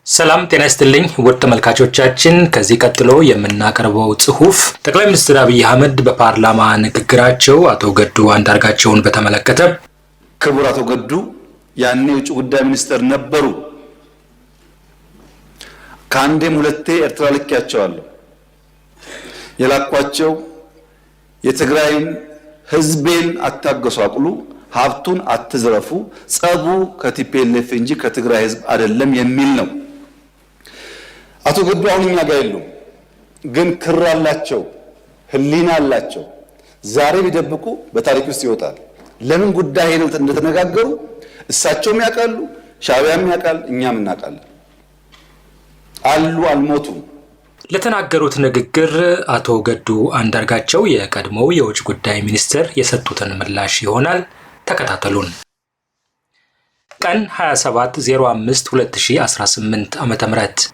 ሰላም ጤና ይስጥልኝ ውድ ተመልካቾቻችን፣ ከዚህ ቀጥሎ የምናቀርበው ጽሁፍ ጠቅላይ ሚኒስትር አብይ አህመድ በፓርላማ ንግግራቸው አቶ ገዱ አንዳርጋቸውን በተመለከተ። ክቡር አቶ ገዱ ያኔ የውጭ ጉዳይ ሚኒስትር ነበሩ። ከአንዴም ሁለቴ ኤርትራ ልኬያቸዋለሁ። የላኳቸው የትግራይን ህዝቤን አታገሷቅሉ፣ ሀብቱን አትዝረፉ፣ ጸቡ ከቲፒኤልኤፍ እንጂ ከትግራይ ህዝብ አይደለም የሚል ነው። አቶ ገዱ አሁን እኛ ጋር የሉም፣ ግን ክር አላቸው፣ ህሊና አላቸው። ዛሬ ቢደብቁ በታሪክ ውስጥ ይወጣል። ለምን ጉዳይ ነው እንደተነጋገሩ እሳቸውም ያውቃሉ፣ ሻዕቢያም ያውቃል፣ እኛም እናውቃለን። አሉ አልሞቱም። ለተናገሩት ንግግር አቶ ገዱ አንዳርጋቸው የቀድሞው የውጭ ጉዳይ ሚኒስትር የሰጡትን ምላሽ ይሆናል። ተከታተሉን። ቀን 27/05/2018 ዓ.ም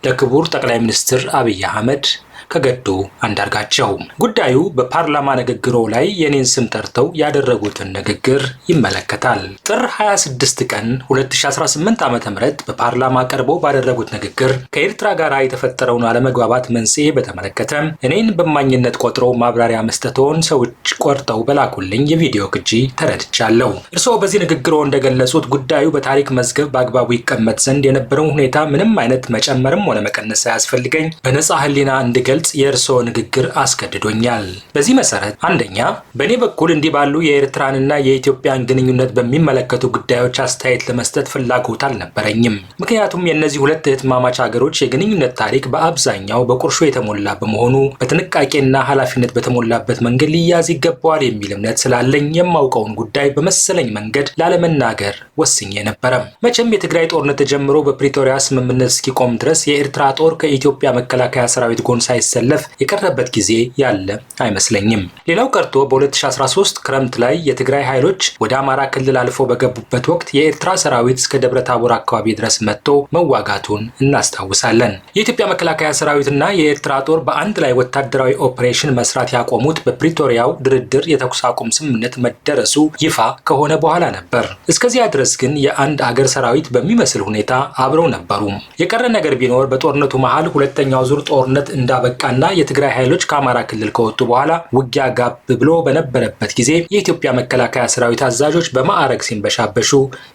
ለክቡር ጠቅላይ ሚኒስትር አብይ አህመድ ከገዱ አንዳርጋቸው። ጉዳዩ በፓርላማ ንግግሮ ላይ የኔን ስም ጠርተው ያደረጉትን ንግግር ይመለከታል። ጥር 26 ቀን 2018 ዓ.ም በፓርላማ ቀርበው ባደረጉት ንግግር ከኤርትራ ጋር የተፈጠረውን አለመግባባት መንስኤ በተመለከተ እኔን በማኝነት ቆጥረው ማብራሪያ መስጠቶን ሰዎች ቆርጠው በላኩልኝ የቪዲዮ ቅጂ ተረድቻለሁ። እርስዎ በዚህ ንግግሮ እንደገለጹት ጉዳዩ በታሪክ መዝገብ በአግባቡ ይቀመጥ ዘንድ የነበረውን ሁኔታ ምንም አይነት መጨመርም ሆነ መቀነስ ሳያስፈልገኝ በነጻ ህሊና እንድገልጽ የእርስዎ ንግግር አስገድዶኛል። በዚህ መሰረት አንደኛ፣ በእኔ በኩል እንዲህ ባሉ የኤርትራንና የኢትዮጵያን ግንኙነት በሚመለከቱ ጉዳዮች አስተያየት ለመስጠት ፍላጎት አልነበረኝም። ምክንያቱም የእነዚህ ሁለት እህትማማች ሀገሮች የግንኙነት ታሪክ በአብዛኛው በቁርሾ የተሞላ በመሆኑ በጥንቃቄና ኃላፊነት በተሞላበት መንገድ ሊያዝ ይገባዋል የሚል እምነት ስላለኝ የማውቀውን ጉዳይ በመሰለኝ መንገድ ላለመናገር ወስኜ ነበረ። መቼም የትግራይ ጦርነት ተጀምሮ በፕሪቶሪያ ስምምነት እስኪቆም ድረስ የኤርትራ ጦር ከኢትዮጵያ መከላከያ ሰራዊት ጎን ሳይሰለፍ የቀረበት ጊዜ ያለ አይመስለኝም። ሌላው ቀርቶ በ2013 ክረምት ላይ የትግራይ ኃይሎች ወደ አማራ ክልል አልፈው በገቡበት ወቅት የኤርትራ ሰራዊት እስከ ደብረ ታቦር አካባቢ ድረስ መጥቶ መዋጋቱን እናስታውሳለን። የኢትዮጵያ መከላከያ ሰራዊትና የኤርትራ ጦር በአንድ ላይ ወታደራዊ ኦፕሬሽን መስራት ያቆሙት በፕሪቶሪያው ድርድር የተኩስ አቁም ስምምነት መደረሱ ይፋ ከሆነ በኋላ ነበር። እስከዚያ ድረስ ግን የአንድ አገር ሰራዊት በሚመስል ሁኔታ አብረው ነበሩ። የቀረ ነገር ቢኖር በጦርነቱ መሃል ሁለተኛው ዙር ጦርነት እንዳበቃና የትግራይ ኃይሎች ከአማራ ክልል ከወጡ በኋላ ውጊያ ጋብ ብሎ በነበረበት ጊዜ የኢትዮጵያ መከላከያ ሰራዊት አዛዦች በማዕረግ ሲንበሻበሹ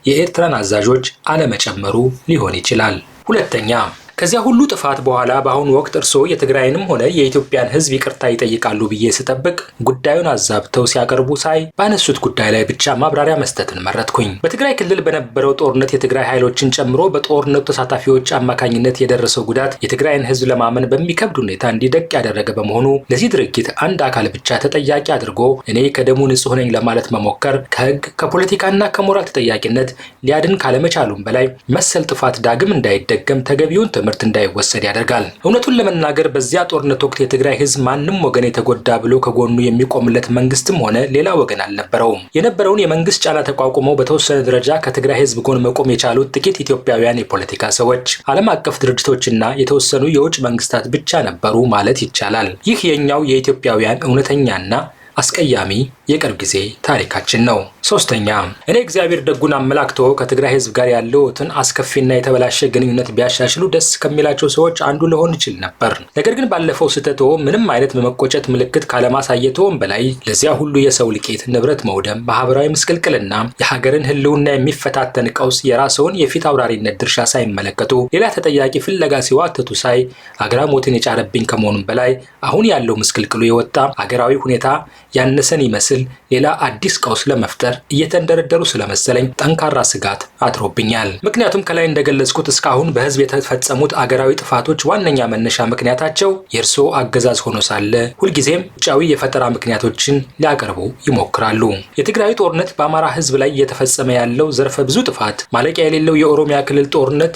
የኤርትራን አዛዦች አለመጨመሩ ሊሆን ይችላል። ሁለተኛ፣ ከዚያ ሁሉ ጥፋት በኋላ በአሁኑ ወቅት እርስዎ የትግራይንም ሆነ የኢትዮጵያን ሕዝብ ይቅርታ ይጠይቃሉ ብዬ ስጠብቅ ጉዳዩን አዛብተው ሲያቀርቡ ሳይ ባነሱት ጉዳይ ላይ ብቻ ማብራሪያ መስጠትን መረጥኩኝ። በትግራይ ክልል በነበረው ጦርነት የትግራይ ኃይሎችን ጨምሮ በጦርነቱ ተሳታፊዎች አማካኝነት የደረሰው ጉዳት የትግራይን ሕዝብ ለማመን በሚከብድ ሁኔታ እንዲደቅ ያደረገ በመሆኑ ለዚህ ድርጊት አንድ አካል ብቻ ተጠያቂ አድርጎ እኔ ከደሙ ንጹሕ ነኝ ለማለት መሞከር ከሕግ ከፖለቲካና ከሞራል ተጠያቂነት ሊያድን ካለመቻሉም በላይ መሰል ጥፋት ዳግም እንዳይደገም ተገቢውን ትምህርት እንዳይወሰድ ያደርጋል። እውነቱን ለመናገር በዚያ ጦርነት ወቅት የትግራይ ህዝብ ማንም ወገን የተጎዳ ብሎ ከጎኑ የሚቆምለት መንግስትም ሆነ ሌላ ወገን አልነበረውም። የነበረውን የመንግስት ጫና ተቋቁመው በተወሰነ ደረጃ ከትግራይ ህዝብ ጎን መቆም የቻሉት ጥቂት ኢትዮጵያውያን የፖለቲካ ሰዎች፣ ዓለም አቀፍ ድርጅቶችና የተወሰኑ የውጭ መንግስታት ብቻ ነበሩ ማለት ይቻላል። ይህ የኛው የኢትዮጵያውያን እውነተኛና አስቀያሚ የቅርብ ጊዜ ታሪካችን ነው። ሶስተኛ፣ እኔ እግዚአብሔር ደጉን አመላክቶ ከትግራይ ህዝብ ጋር ያለውትን አስከፊና የተበላሸ ግንኙነት ቢያሻሽሉ ደስ ከሚላቸው ሰዎች አንዱ ልሆን ይችል ነበር። ነገር ግን ባለፈው ስህተቶ ምንም አይነት በመቆጨት ምልክት ካለማሳየቶም በላይ ለዚያ ሁሉ የሰው ልቄት፣ ንብረት መውደም፣ ማህበራዊ ምስቅልቅልና የሀገርን ህልውና የሚፈታተን ቀውስ የራስዎን የፊት አውራሪነት ድርሻ ሳይመለከቱ ሌላ ተጠያቂ ፍለጋ ሲዋተቱ ሳይ አግራሞትን የጫረብኝ ከመሆኑም በላይ አሁን ያለው ምስቅልቅሉ የወጣ ሀገራዊ ሁኔታ ያነሰን ይመስል ሌላ አዲስ ቀውስ ለመፍጠር እየተንደረደሩ ስለመሰለኝ ጠንካራ ስጋት አድሮብኛል። ምክንያቱም ከላይ እንደገለጽኩት እስካሁን በህዝብ የተፈጸሙት አገራዊ ጥፋቶች ዋነኛ መነሻ ምክንያታቸው የእርስዎ አገዛዝ ሆኖ ሳለ ሁልጊዜም ውጫዊ የፈጠራ ምክንያቶችን ሊያቀርቡ ይሞክራሉ። የትግራይ ጦርነት፣ በአማራ ህዝብ ላይ እየተፈጸመ ያለው ዘርፈ ብዙ ጥፋት፣ ማለቂያ የሌለው የኦሮሚያ ክልል ጦርነት፣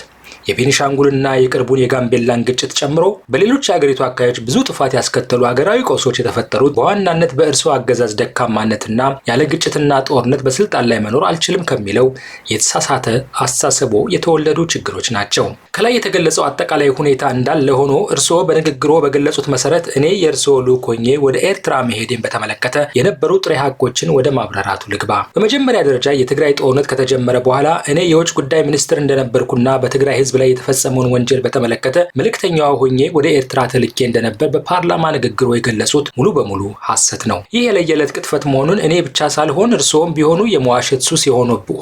የቤኒሻንጉልና የቅርቡን የጋምቤላን ግጭት ጨምሮ በሌሎች የሀገሪቱ አካባቢዎች ብዙ ጥፋት ያስከተሉ ሀገራዊ ቀውሶች የተፈጠሩት በዋናነት በእርስዎ አገዛዝ ደካማነትና ያለ ግጭትና ጦርነት በስልጣን ላይ መኖር አልችልም ከሚለው የተሳሳተ አስተሳሰቦ የተወለዱ ችግሮች ናቸው። ከላይ የተገለጸው አጠቃላይ ሁኔታ እንዳለ ሆኖ እርስዎ በንግግሮ በገለጹት መሰረት እኔ የእርስዎ ልዑክ ሆኜ ወደ ኤርትራ መሄድን በተመለከተ የነበሩ ጥሬ ሀቆችን ወደ ማብራራቱ ልግባ። በመጀመሪያ ደረጃ የትግራይ ጦርነት ከተጀመረ በኋላ እኔ የውጭ ጉዳይ ሚኒስትር እንደነበርኩና በትግራይ ህዝብ ህዝብ ላይ የተፈጸመውን ወንጀል በተመለከተ መልእክተኛዋ ሆኜ ወደ ኤርትራ ተልኬ እንደነበር በፓርላማ ንግግሩ የገለጹት ሙሉ በሙሉ ሐሰት ነው። ይህ የለየለት ቅጥፈት መሆኑን እኔ ብቻ ሳልሆን እርስዎም ቢሆኑ የመዋሸት ሱስ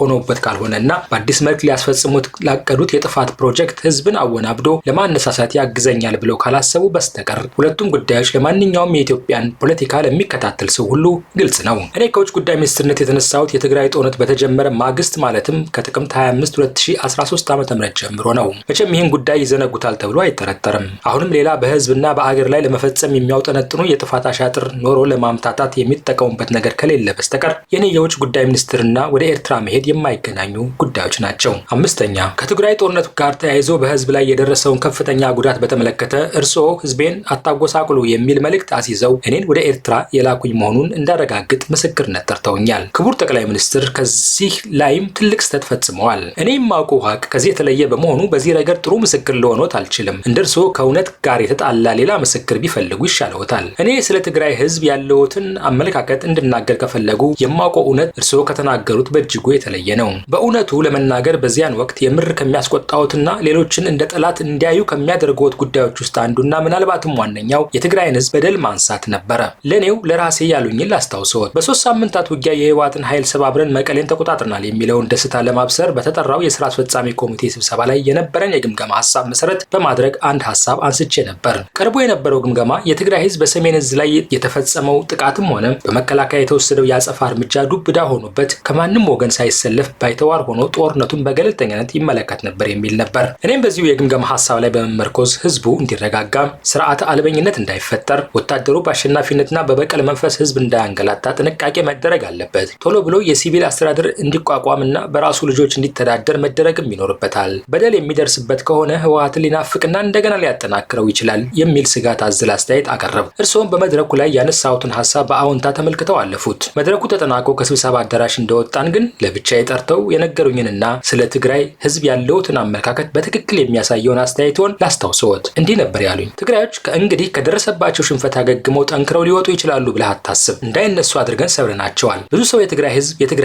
ሆኖበት ካልሆነና በአዲስ መልክ ሊያስፈጽሙት ላቀዱት የጥፋት ፕሮጀክት ህዝብን አወናብዶ ለማነሳሳት ያግዘኛል ብለው ካላሰቡ በስተቀር ሁለቱም ጉዳዮች ለማንኛውም የኢትዮጵያን ፖለቲካ ለሚከታተል ሰው ሁሉ ግልጽ ነው። እኔ ከውጭ ጉዳይ ሚኒስትርነት የተነሳሁት የትግራይ ጦርነት በተጀመረ ማግስት ማለትም ከጥቅምት 25 2013 ዓ.ም ጀምሮ ነው። መቼም ይህን ጉዳይ ይዘነጉታል ተብሎ አይጠረጠርም። አሁንም ሌላ በህዝብና በአገር ላይ ለመፈጸም የሚያውጠነጥኑ የጥፋት አሻጥር ኖሮ ለማምታታት የሚጠቀሙበት ነገር ከሌለ በስተቀር የኔ የውጭ ጉዳይ ሚኒስትርና ወደ ኤርትራ መሄድ የማይገናኙ ጉዳዮች ናቸው። አምስተኛ ከትግራይ ጦርነት ጋር ተያይዞ በህዝብ ላይ የደረሰውን ከፍተኛ ጉዳት በተመለከተ እርስዎ ህዝቤን አታጎሳቁሉ የሚል መልእክት አስይዘው እኔን ወደ ኤርትራ የላኩኝ መሆኑን እንዳረጋግጥ ምስክርነት ጠርተውኛል። ክቡር ጠቅላይ ሚኒስትር ከዚህ ላይም ትልቅ ስህተት ፈጽመዋል። እኔ የማውቀው ሀቅ ከዚህ የተለየ በመሆኑ በዚህ ረገድ ጥሩ ምስክር ልሆኖት አልችልም። እንደርሶ ከእውነት ጋር የተጣላ ሌላ ምስክር ቢፈልጉ ይሻለዎታል። እኔ ስለ ትግራይ ህዝብ ያለዎትን አመለካከት እንድናገር ከፈለጉ የማውቀው እውነት እርስዎ ከተናገሩት በእጅጉ የተለየ ነው። በእውነቱ ለመናገር በዚያን ወቅት የምር ከሚያስቆጣዎትና ሌሎችን እንደ ጠላት እንዲያዩ ከሚያደርጉት ጉዳዮች ውስጥ አንዱና ምናልባትም ዋነኛው የትግራይን ህዝብ በደል ማንሳት ነበረ። ለኔው ለራሴ ያሉኝን ላስታውሰዎት። በ3 ሳምንታት ውጊያ የህወሓትን ኃይል ሰባብረን መቀሌን ተቆጣጥረናል የሚለውን ደስታ ለማብሰር በተጠራው የስራ አስፈጻሚ ኮሚቴ ስብሰባ ላይ የነበረን የግምገማ ሐሳብ መሰረት በማድረግ አንድ ሐሳብ አንስቼ ነበር። ቀርቦ የነበረው ግምገማ የትግራይ ህዝብ በሰሜን እዝ ላይ የተፈጸመው ጥቃትም ሆነ በመከላከያ የተወሰደው የአጸፋ እርምጃ ዱብዳ ሆኖበት ከማንም ወገን ሳይሰለፍ ባይተዋር ሆኖ ጦርነቱን በገለልተኛነት ይመለከት ነበር የሚል ነበር። እኔም በዚሁ የግምገማ ሐሳብ ላይ በመመርኮዝ ህዝቡ እንዲረጋጋ፣ ስርዓተ አልበኝነት እንዳይፈጠር፣ ወታደሩ በአሸናፊነትና በበቀል መንፈስ ህዝብ እንዳያንገላታ ጥንቃቄ መደረግ አለበት፣ ቶሎ ብሎ የሲቪል አስተዳደር እንዲቋቋምና በራሱ ልጆች እንዲተዳደር መደረግም ይኖርበታል፣ በደል የሚደርስበት ከሆነ ህወሓትን ሊናፍቅና እንደገና ሊያጠናክረው ይችላል የሚል ስጋት አዘል አስተያየት አቀረብ። እርስዎም በመድረኩ ላይ ያነሳሁትን ሐሳብ በአዎንታ ተመልክተው አለፉት። መድረኩ ተጠናቆ ከስብሰባ አዳራሽ እንደወጣን ግን ለብቻዬ ጠርተው የነገሩኝንና ስለ ትግራይ ህዝብ ያለውትን አመለካከት በትክክል የሚያሳየውን አስተያየቶን ላስታውሰዎት። እንዲህ ነበር ያሉኝ። ትግራዮች ከእንግዲህ ከደረሰባቸው ሽንፈት አገግመው ጠንክረው ሊወጡ ይችላሉ ብለህ አታስብ። እንዳይነሱ አድርገን ሰብረናቸዋል። ብዙ ሰው የትግራይ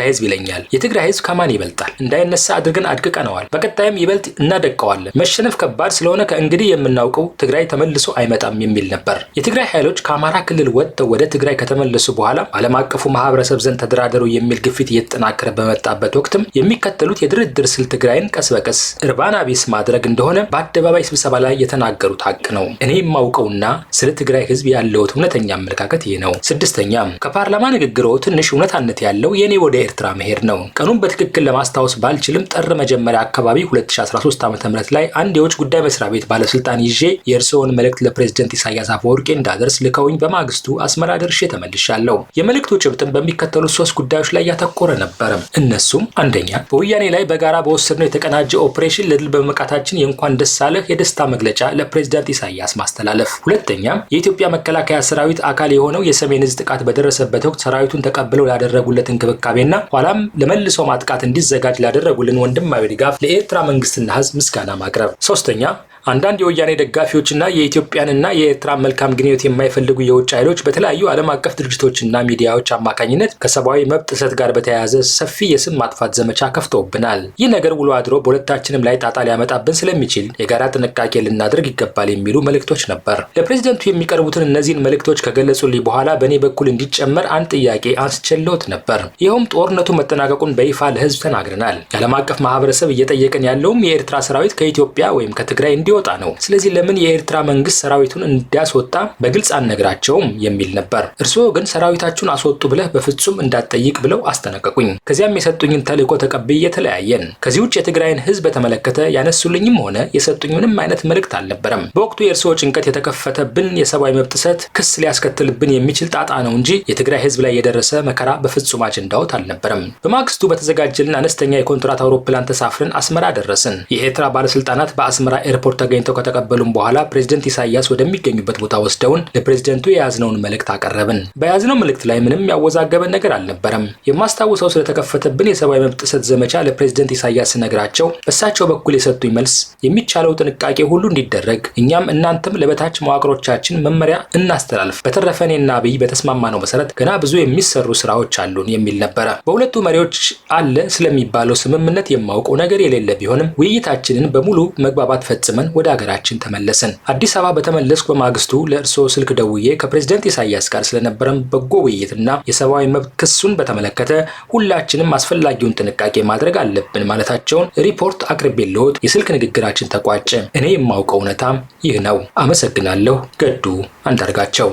ህዝብ ይለኛል። የትግራይ ህዝብ ከማን ይበልጣል? እንዳይነሳ አድርገን አድቅቀነዋል። በቀጣይም ይበልጥ እናደቀዋለን። መሸነፍ ከባድ ስለሆነ ከእንግዲህ የምናውቀው ትግራይ ተመልሶ አይመጣም የሚል ነበር። የትግራይ ኃይሎች ከአማራ ክልል ወጥተው ወደ ትግራይ ከተመለሱ በኋላ ዓለም አቀፉ ማህበረሰብ ዘንድ ተደራደሩ የሚል ግፊት እየተጠናከረ በመጣበት ወቅትም የሚከተሉት የድርድር ስልት ትግራይን ቀስ በቀስ እርባና ቢስ ማድረግ እንደሆነ በአደባባይ ስብሰባ ላይ የተናገሩት ሀቅ ነው። እኔ የማውቀውና ስለ ትግራይ ህዝብ ያለውት እውነተኛ አመለካከት ይህ ነው። ስድስተኛ ከፓርላማ ንግግሮ ትንሽ እውነታነት ያለው የኔ ወደ ኤርትራ መሄድ ነው። ቀኑን በትክክል ለማስታወስ ባልችልም ጥር መጀመሪያ አካባቢ 2013 ዓ.ም ላይ አንድ የውጭ ጉዳይ መስሪያ ቤት ባለስልጣን ይዤ የእርስዎን መልእክት ለፕሬዝዳንት ኢሳያስ አፈወርቂ እንዳደርስ ልከውኝ በማግስቱ አስመራ ደርሼ ተመልሻለሁ። የመልእክቱ ጭብጥን በሚከተሉት 3 ጉዳዮች ላይ ያተኮረ ነበር። እነሱም አንደኛ በወያኔ ላይ በጋራ በወሰድነው የተቀናጀ ኦፕሬሽን ለድል በመቃታችን የእንኳን ደስ አለህ የደስታ መግለጫ ለፕሬዝዳንት ኢሳያስ ማስተላለፍ። ሁለተኛ የኢትዮጵያ መከላከያ ሰራዊት አካል የሆነው የሰሜን እዝ ጥቃት በደረሰበት ወቅት ሰራዊቱን ተቀብለው ላደረጉለት እንክብካቤና ኋላም ለመልሶ ማጥቃት እንዲዘጋጅ ላደረጉልን ወንድማዊ ድጋፍ ለኤርትራ መንግስትና ህዝብ ምስጋና ማቅረብ። ሶስተኛ አንዳንድ የወያኔ ደጋፊዎችና የኢትዮጵያንና የኤርትራን መልካም ግንኙነት የማይፈልጉ የውጭ ኃይሎች በተለያዩ ዓለም አቀፍ ድርጅቶችና ሚዲያዎች አማካኝነት ከሰብአዊ መብት ጥሰት ጋር በተያያዘ ሰፊ የስም ማጥፋት ዘመቻ ከፍተውብናል። ይህ ነገር ውሎ አድሮ በሁለታችንም ላይ ጣጣ ሊያመጣብን ስለሚችል የጋራ ጥንቃቄ ልናደርግ ይገባል የሚሉ መልእክቶች ነበር። ለፕሬዝደንቱ የሚቀርቡትን እነዚህን መልእክቶች ከገለጹልኝ በኋላ በእኔ በኩል እንዲጨመር አንድ ጥያቄ አንስቼልዎት ነበር። ይኸውም ጦርነቱ መጠናቀቁን በይፋ ለህዝብ ተናግረናል። የዓለም አቀፍ ማህበረሰብ እየጠየቀን ያለውም የኤርትራ ሰራዊት ከኢትዮጵያ ወይም ከትግራይ እንዲወጣ ነው። ስለዚህ ለምን የኤርትራ መንግስት ሰራዊቱን እንዲያስወጣ በግልጽ አልነግራቸውም የሚል ነበር። እርስዎ ግን ሰራዊታችሁን አስወጡ ብለህ በፍጹም እንዳትጠይቅ ብለው አስጠነቀቁኝ። ከዚያም የሰጡኝን ተልእኮ ተቀብዬ ተለያየን። ከዚህ ውጭ የትግራይን ህዝብ በተመለከተ ያነሱልኝም ሆነ የሰጡኝ ምንም አይነት መልእክት አልነበረም። በወቅቱ የእርስዎ ጭንቀት የተከፈተብን የሰብአዊ መብት ጥሰት ክስ ሊያስከትልብን የሚችል ጣጣ ነው እንጂ የትግራይ ህዝብ ላይ የደረሰ መከራ በፍጹም አጀንዳዎት አልነበረም። በማግስቱ በተዘጋጀልን አነስተኛ የኮንትራት አውሮፕላን ተሳፍረን አስመራ ደረስን። የኤርትራ ባለስልጣናት በአስመራ ኤርፖርት ተገኝተው ከተቀበሉም በኋላ ፕሬዝዳንት ኢሳያስ ወደሚገኙበት ቦታ ወስደውን ለፕሬዝዳንቱ የያዝነውን መልእክት አቀረብን። በያዝነው መልእክት ላይ ምንም ያወዛገበን ነገር አልነበረም። የማስታውሰው ስለተከፈተብን የሰብአዊ መብት ጥሰት ዘመቻ ለፕሬዝዳንት ኢሳያስ ስነግራቸው በእሳቸው በኩል የሰጡኝ መልስ የሚቻለው ጥንቃቄ ሁሉ እንዲደረግ እኛም እናንተም ለበታች መዋቅሮቻችን መመሪያ እናስተላልፍ፣ በተረፈ እኔና አብይ በተስማማነው መሰረት ገና ብዙ የሚሰሩ ስራዎች አሉን የሚል ነበረ። በሁለቱ መሪዎች አለ ስለሚባለው ስምምነት የማውቀው ነገር የሌለ ቢሆንም ውይይታችንን በሙሉ መግባባት ፈጽመን ወደ ሀገራችን ተመለስን። አዲስ አበባ በተመለስኩ በማግስቱ ለእርሶ ስልክ ደውዬ ከፕሬዝዳንት ኢሳያስ ጋር ስለነበረን በጎ ውይይትና የሰብአዊ መብት ክሱን በተመለከተ ሁላችንም አስፈላጊውን ጥንቃቄ ማድረግ አለብን ማለታቸውን ሪፖርት አቅርቤልዎት የስልክ ንግግራችን ተቋጨ። እኔ የማውቀው እውነታም ይህ ነው። አመሰግናለሁ። ገዱ አንዳርጋቸው።